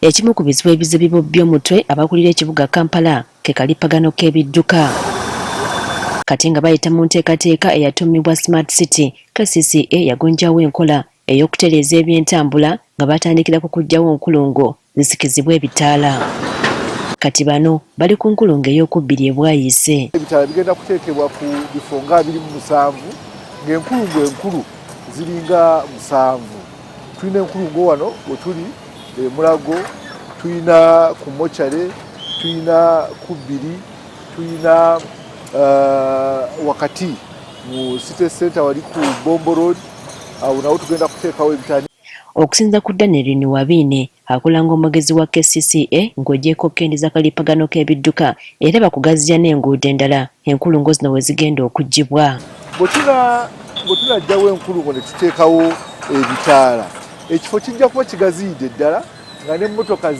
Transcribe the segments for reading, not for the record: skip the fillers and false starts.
Ekimu ku bizibu ebizibu by'omutwe abakulira ekibuga Kampala ke kalipagano k'ebidduka. Kati nga bayita mu nteekateeka eyatuumibwa Smart City, KCCA yagonjawo enkola ey'okutereeza eby'entambula nga batandikira ku kuggyawo nkulungo zisikizibwa ebitaala. Kati bano bali ku nkulungo ey'okubbiri ebwayise. Ebitaala bigenda kuteekebwa ku bifo nga 27 ng'enkulungo enkulu ziringa 7. Tulina enkulungo wano we tuli Mulago, tulina ku Mochare, tulina ku Bbiri, tulina wakati mu City Center wali ku Bombo Road, awo nawo tugenda kuteekawo ebitaala. Okusinza ku Daniel Niwabine akola ng'omwogezi wa KCCA ng'ogyeko okkendeeza kalipagano k'ebidduka era bakugaziya n'enguudo endala enkulungo zino we zigenda okuggyibwa. Bwe tunajjawo enkulungo ne tuteekawo ebitaala, ekifo kijja kuba kigaziyidde ddala nga n'emmotoka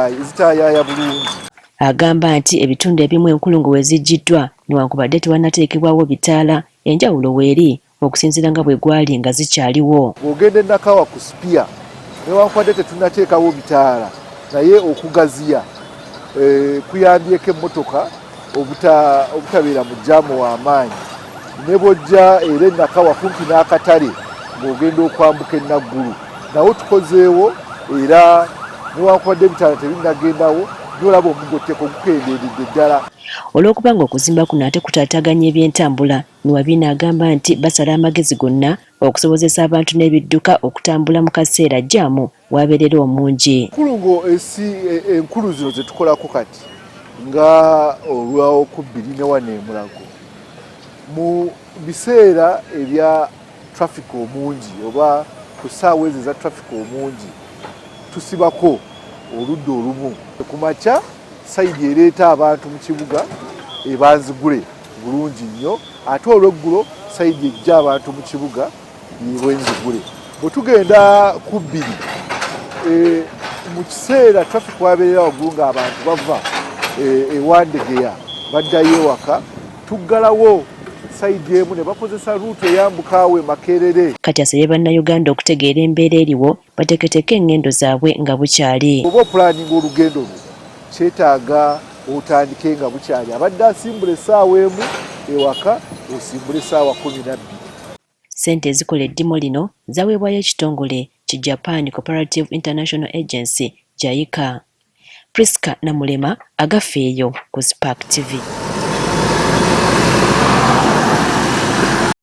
zitaayaaya bulungi. Agamba nti ebitundu ebimu enkulungo we zijjiddwa newankubadde tewannateekebwawo bitaala, enjawulo weeri okusinziira nga bwe gwali nga zikyaliwo. Bw'ogenda e Nakawa ku Spear newankubadde tetunnateekawo bitaala naye okugaziya kuyambyeko emmotoka obutabeera mu jaamu w'amaanyi. Ne bw'ojja era e Nakawa kumpi n'akatale ng'ogenda okwambuka enaggulu nawo tukozeewo era newankubadde ebitaala tebinnagendawo n'olaba omugotteko gukendeeredde ddala. Olw'okuba ng'okuzimba kuno ate kutaataaganya eby'entambula, Niwabine agamba nti basala amagezi gonna okusobozesa abantu n'ebidduka okutambula mu kaseera jaamu wabeerera omungi. Enkulungo enkulu zino ze tukolako kati nga olw'okubbiri ne wano e Mulago mu biseera ebya traffic omungi oba ku ssaawa ezo eza traffic omungi tusibako oludda olumu. Ku makya sayidi ereeta abantu mu kibuga ebanzigule bulungi nnyo, ate olw'eggulo sayidi ejja abantu mu kibuga bwenzigule. Bwe tugenda ku Bbiri mu kiseera traffic wabeerera waggulu ng'abantu bava ewandegeya baddayo ewaka, tuggalawo sayidi emu ne bakozesa ruutu eyambuka awe Makerere. Kati asabye bannayuganda okutegeera embeera eriwo bateeketeeke engendo zaabwe nga bukyali. Oba opulaninga olugendo lwo kyetaaga otandike nga bukyali. Abadde asimbula essaawa emu ewaka osimbula essaawa 12. Ssente ezikola eddimu lino zaweebwayo ekitongole ki Japan Cooperative International Agency JICA. Priska Namulema agafeeyo ku Spark TV.